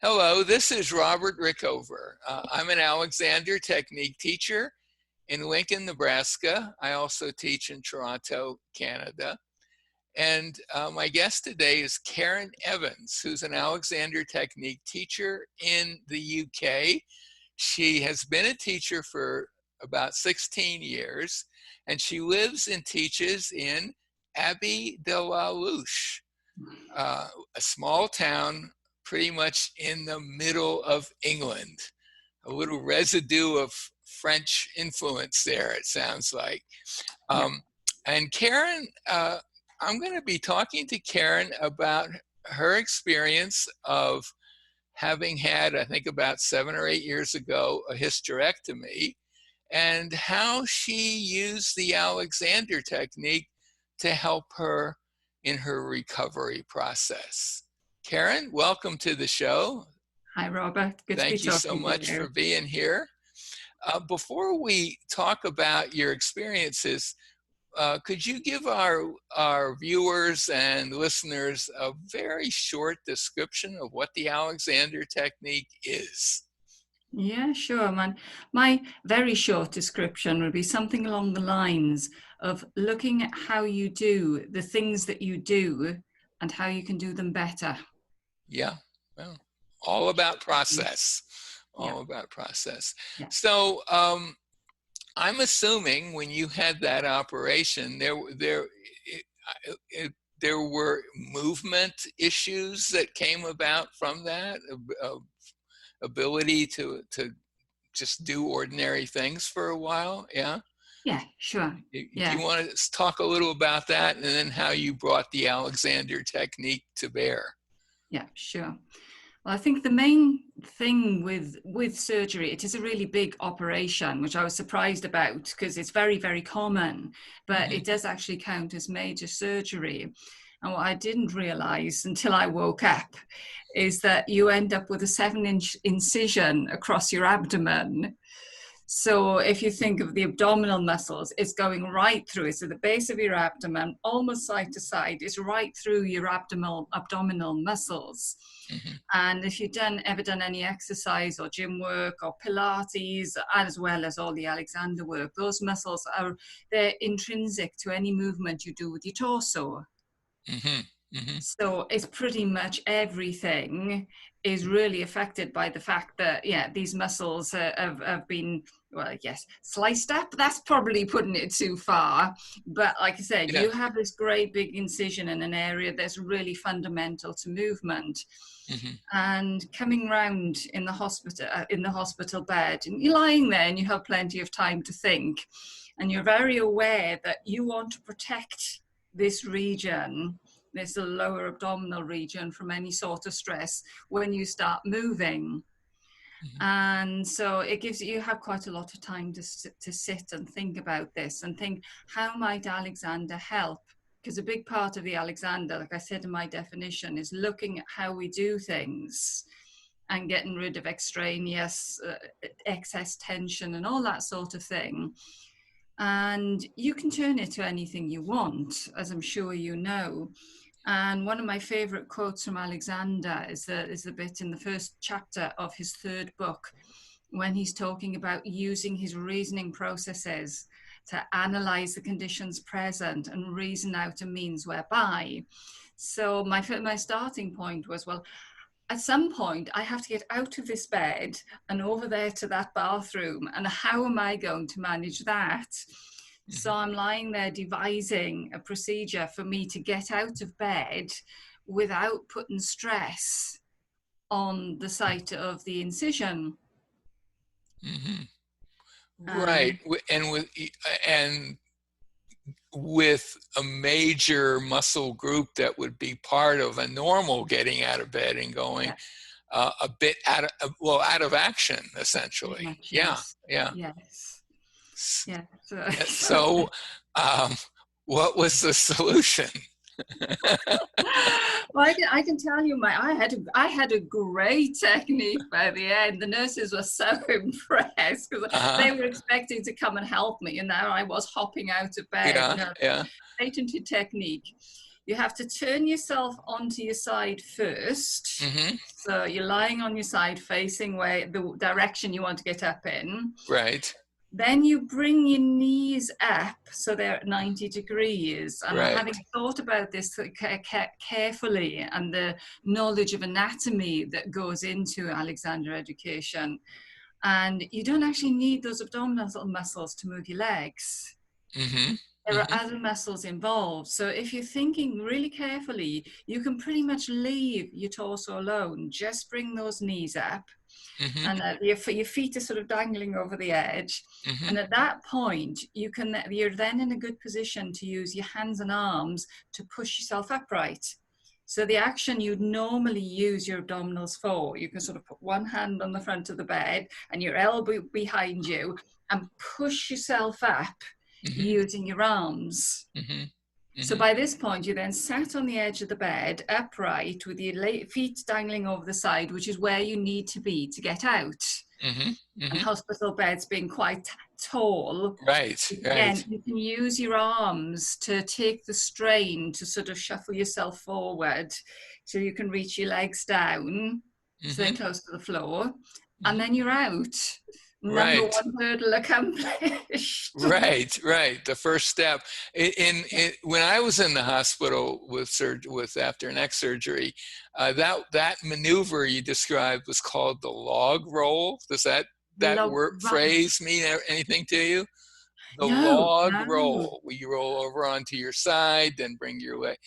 Hello, this is Robert Rickover. I'm an Alexander Technique teacher in Lincoln, Nebraska. I also teach in Toronto, Canada. And my guest today is Karen Evans, who's an Alexander Technique teacher in the UK. She has been a teacher for about 16 years, and she lives and teaches in Abbey de la Louche, a small town pretty much in the middle of England. A little residue of French influence there, it sounds like. And Karen, I'm going to be talking to Karen about her experience of having had, I think about 7 or 8 years ago, a hysterectomy, and how she used the Alexander technique to help her in her recovery process. Karen, welcome to the show. Hi, Robert. Good to be talking to you. Thank you so much for being here. Before we talk about your experiences, could you give our viewers and listeners a very short description of what the Alexander technique is? Yeah, sure, man. My very short description would be something along the lines of looking at how you do the things that you do and how you can do them better. Yeah, well, all about process. All about process. Yeah. So I'm assuming when you had that operation, there were movement issues that came about from that, ability to just do ordinary things for a while. Yeah. Yeah, sure. Do you want to talk a little about that, and then how you brought the Alexander technique to bear? Yeah, sure. Well, I think the main thing with surgery, it is a really big operation, which I was surprised about because it's very, very common, but it does actually count as major surgery. And what I didn't realize until I woke up is that you end up with a 7-inch incision across your abdomen. So if you think of the abdominal muscles, it's going right through it. So the base of your abdomen, almost side to side, is right through your abdominal muscles. And if you've ever done any exercise or gym work or Pilates, as well as all the Alexander work, those muscles they're intrinsic to any movement you do with your torso. So it's pretty much everything is really affected by the fact that, these muscles have been, well, yes, sliced up. That's probably putting it too far. But like I said, you have this great big incision in an area that's really fundamental to movement. And coming round in the hospital bed, and you're lying there and you have plenty of time to think, and you're very aware that you want to protect this region, this lower abdominal region, from any sort of stress when you start moving. And so it gives you have quite a lot of time to sit and think about this and think, how might Alexander help? Because a big part of the Alexander, like I said in my definition, is looking at how we do things and getting rid of extraneous excess tension and all that sort of thing. And you can turn it to anything you want, as I'm sure you know. And one of my favorite quotes from Alexander is the bit in the first chapter of his 3rd book, when he's talking about using his reasoning processes to analyze the conditions present and reason out a means whereby. So my starting point was, well, at some point I have to get out of this bed and over there to that bathroom, and how am I going to manage that? So I'm lying there devising a procedure for me to get out of bed without putting stress on the site of the incision. Right, and with a major muscle group that would be part of a normal getting out of bed and going a bit out of action, essentially. Yes. So what was the solution? Well, I can tell you, I had a great technique by the end. The nurses were so impressed because they were expecting to come and help me, and now I was hopping out of bed. Patented technique. you have to turn yourself onto your side first. Mm-hmm. So you're lying on your side facing the direction you want to get up in. Right. Then you bring your knees up so they're at 90 degrees. And Right. having thought about this carefully and the knowledge of anatomy that goes into Alexander education, and you don't actually need those abdominal muscles to move your legs. Mm-hmm. There are Mm-hmm. other muscles involved. So if you're thinking really carefully, you can pretty much leave your torso alone. Just bring those knees up. Mm-hmm. And your feet are sort of dangling over the edge. Mm-hmm. And at that point, you're then in a good position to use your hands and arms to push yourself upright. So the action you'd normally use your abdominals for, you can sort of put one hand on the front of the bed and your elbow behind you and push yourself up using your arms. Mm-hmm. So by this point, you then sat on the edge of the bed, upright, with your feet dangling over the side, which is where you need to be to get out. Mm-hmm. Mm-hmm. And hospital beds being quite tall. Right. Again, Right. you can use your arms to take the strain to sort of shuffle yourself forward so you can reach your legs down, so they're close to the floor. And then you're out. Number Right. one hurdle accomplished. Right, right. The first step. When I was in the hospital with after neck surgery, that maneuver you described was called the log roll. Does that phrase mean anything to you? The log roll, where you roll over onto your side, then bring your leg,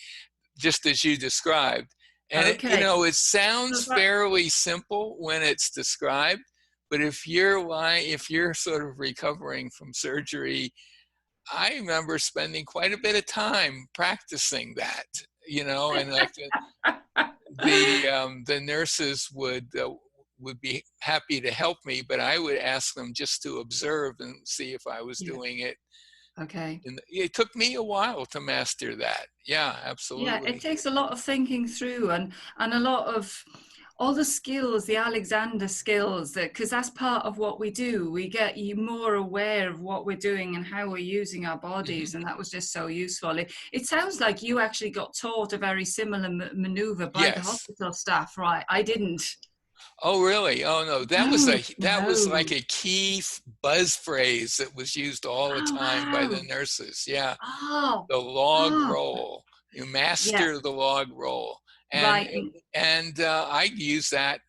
just as you described. And it sounds fairly simple when it's described. But if you're sort of recovering from surgery, I remember spending quite a bit of time practicing that, and like the nurses would be happy to help me, but I would ask them just to observe and see if I was doing it. Okay. And it took me a while to master that. Yeah, absolutely. Yeah, it takes a lot of thinking through and a lot of all the skills, the Alexander skills, because that's part of what we do. We get you more aware of what we're doing and how we're using our bodies. And that was just so useful. It sounds like you actually got taught a very similar maneuver by the hospital staff, right? I didn't. Oh, really? Oh, no. That was like a key buzz phrase that was used all the time by the nurses. Yeah. The log roll. You master the log roll. And I used that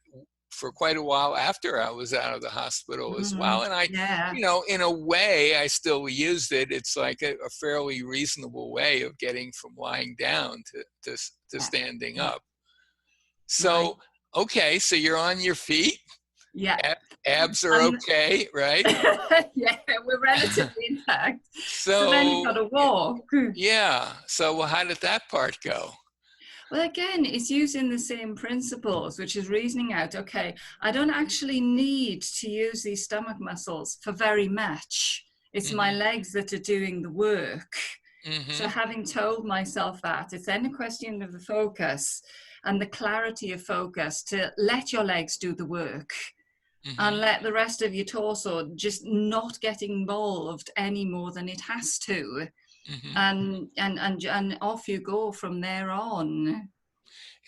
for quite a while after I was out of the hospital as well. And in a way, I still used it. It's like a fairly reasonable way of getting from lying down to standing up. So, okay, so you're on your feet. Yeah. Abs are okay, right? Yeah, we're relatively intact. So then you've got to walk. Yeah. So how did that part go? Well, again, it's using the same principles, which is reasoning out, okay, I don't actually need to use these stomach muscles for very much. It's my legs that are doing the work. So having told myself that, it's then a question of the focus and the clarity of focus to let your legs do the work and let the rest of your torso just not get involved any more than it has to. And off you go from there on.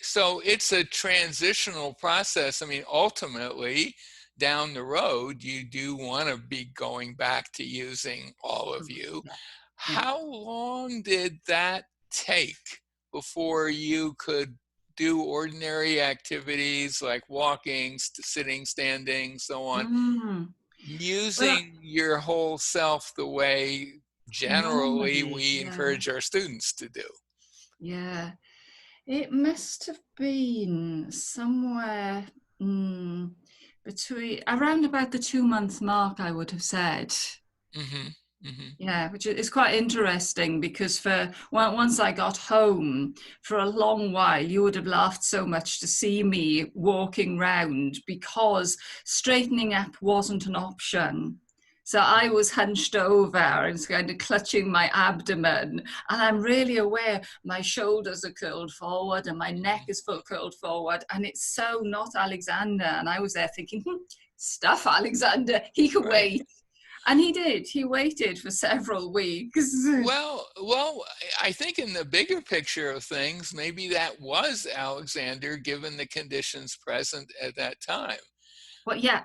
So it's a transitional process. I mean, ultimately, down the road, you do want to be going back to using all of you. How long did that take before you could do ordinary activities like walking, sitting, standing, so on, using your whole self the way generally we encourage our students to do? Yeah, it must have been somewhere between around about the 2-month mark, I would have said. Yeah, which is quite interesting because once I got home, for a long while, you would have laughed so much to see me walking round because straightening up wasn't an option. So I was hunched over and kind of clutching my abdomen, and I'm really aware my shoulders are curled forward and my neck is curled forward, and it's so not Alexander. And I was there thinking, stuff Alexander, he can wait. And he did. He waited for several weeks. Well, I think in the bigger picture of things, maybe that was Alexander, given the conditions present at that time. But yeah,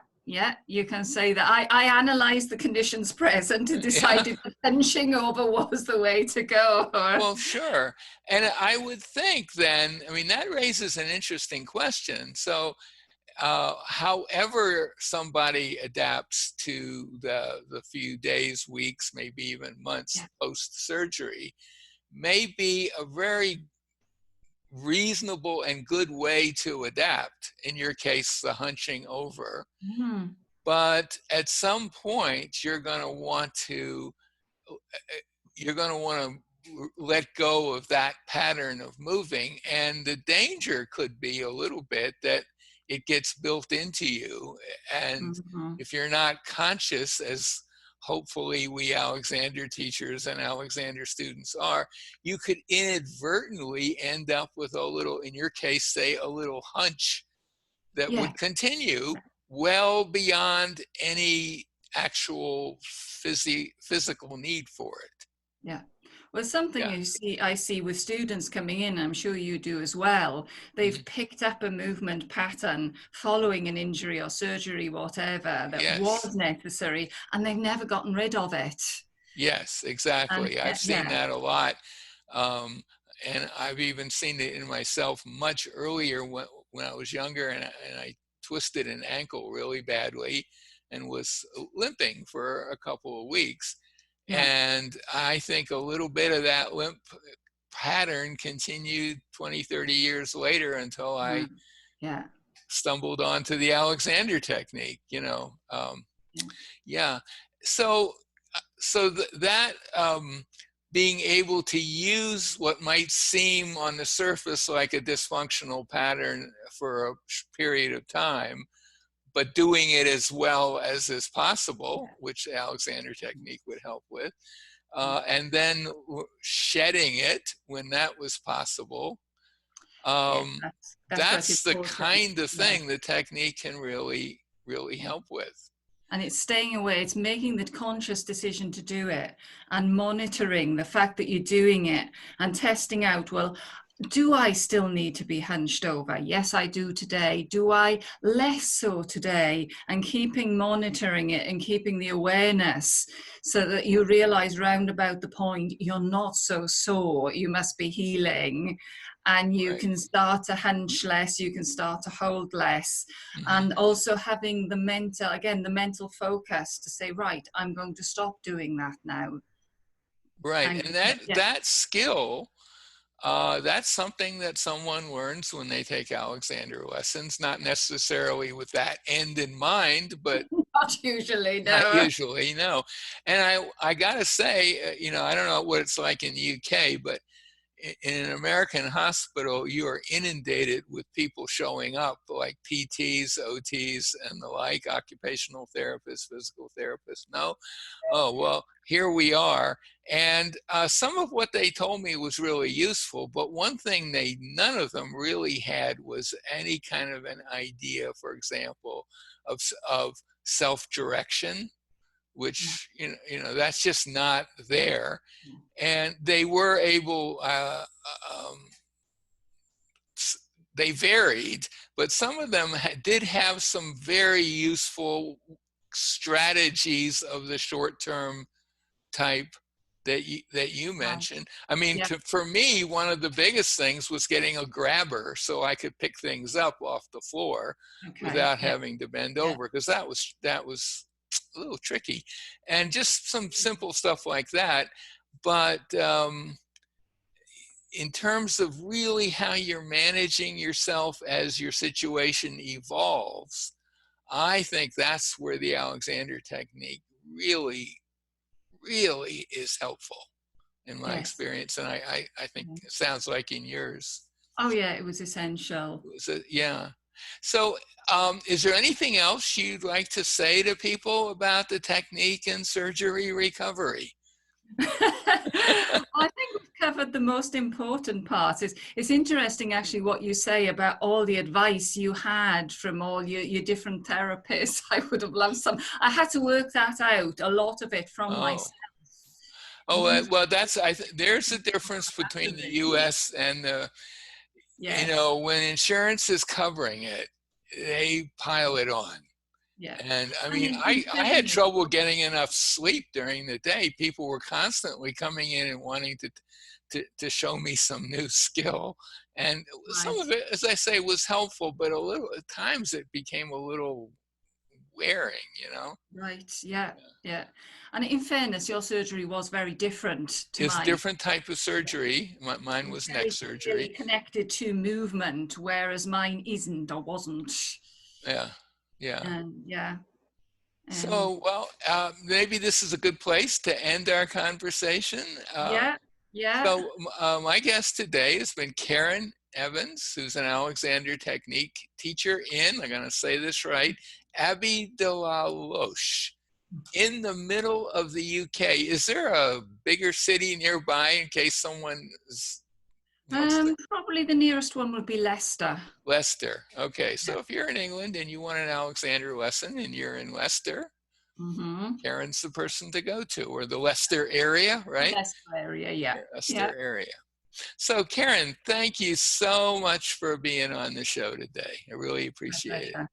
you can say that. I analysed the conditions present and Yeah. decided that hunching over was the way to go. Well, sure. And I would think then, I mean, that raises an interesting question. So, however somebody adapts to the few days, weeks, maybe even months Yeah. post-surgery may be a very reasonable and good way to adapt. In your case, the hunching over. Mm. But at some point, you're going to want to let go of that pattern of moving, and the danger could be a little bit that it gets built into you, and Mm-hmm. if you're not conscious, as hopefully we Alexander teachers and Alexander students are, you could inadvertently end up with a little, in your case, say a little hunch that Yeah. would continue well beyond any actual physical need for it. Yeah. Well, something Yeah. I see with students coming in, I'm sure you do as well. They've Mhm. picked up a movement pattern following an injury or surgery, whatever, that Yes. was necessary, and they've never gotten rid of it. Yes, And exactly. I've seen yeah, that a lot. And I've even seen it in myself much earlier when I was younger, and I twisted an ankle really badly and was limping for a couple of weeks. yeah. And I think a little bit of that limp pattern continued 20, 30 years later until I Mm. Yeah. stumbled onto the Alexander technique, you know. Yeah. Yeah. So, that being able to use what might seem on the surface like a dysfunctional pattern for a period of time, but doing it as well as is possible, which the Alexander technique would help with, and then shedding it when that was possible. Yeah, Um, that's what's that's the important. kind of Yeah. thing the technique can really, really Yeah. help with. And it's staying away, it's making the conscious decision to do it and monitoring the fact that you're doing it and testing out, well, do I still need to be hunched over? Yes, I do today. Do I less so today? And keeping monitoring it and keeping the awareness so that you realize round about the point you're not so sore, you must be healing. And you Right. can start to hunch less, you can start to hold less. Mm-hmm. And also having the mental focus to say, right, I'm going to stop doing that now. Right. And And yeah, that skill, that's something that someone learns when they take Alexander lessons, not necessarily with that end in mind, but not usually, not no. usually, no. And I gotta say, you know, I don't know what it's like in the UK, but in an American hospital, you are inundated with people showing up, like PTs, OTs, and the like, occupational therapists, physical therapists. No, oh, well, here we are. And some of what they told me was really useful, but one thing none of them really had was any kind of an idea, for example, of self-direction, which, that's just not there. And they were able, um, they varied, but some of them did have some very useful strategies of the short-term type that you Right. mentioned. I mean, Yeah. for me, one of the biggest things was getting a grabber so I could pick things up off the floor Okay. without Yeah. having to bend Yeah. over, because that was a little tricky, and just some simple stuff like that. But in terms of really how you're managing yourself as your situation evolves, I think that's where the Alexander technique really, really is helpful in my Yes. experience. And I think it sounds like in yours. Oh yeah, it was essential. So, yeah. So is there anything else you'd like to say to people about the technique and surgery recovery? I think we've covered the most important parts. It's interesting actually what you say about all the advice you had from all your different therapists. I would have loved some. I had to work that out, a lot of it from Oh. myself. Oh, You well, there's a difference between the U.S. and yes, when insurance is covering it, they pile it on. yeah. And I And mean, in I had fairness, trouble getting enough sleep during the day. People were constantly coming in and wanting to show me some new skill. And some right, of it, as I say, was helpful, but at times it became a little wearing. right, yeah, yeah. And in fairness, your surgery was very different to It's a mine. different type of surgery. Mine It's was neck very clearly surgery. connected to movement, whereas mine isn't or wasn't. Yeah, yeah. And yeah, um, So, well, maybe this is a good place to end our conversation. yeah, yeah. So, my guest today has been Karen Evans, who's an Alexander Technique teacher I'm going to say this right, Abbey de la Loche, in the middle of the UK. Is there a bigger city nearby in case someone wants to? Probably the nearest one would be Leicester. Leicester. Okay, Yeah. so if you're in England and you want an Alexander lesson and you're in Leicester, Mm-hmm. Karen's the person to go to, or the Leicester area, right? Leicester area, yeah. Yeah. Leicester area. So Karen, thank you so much for being on the show today. I really My appreciate it. pleasure.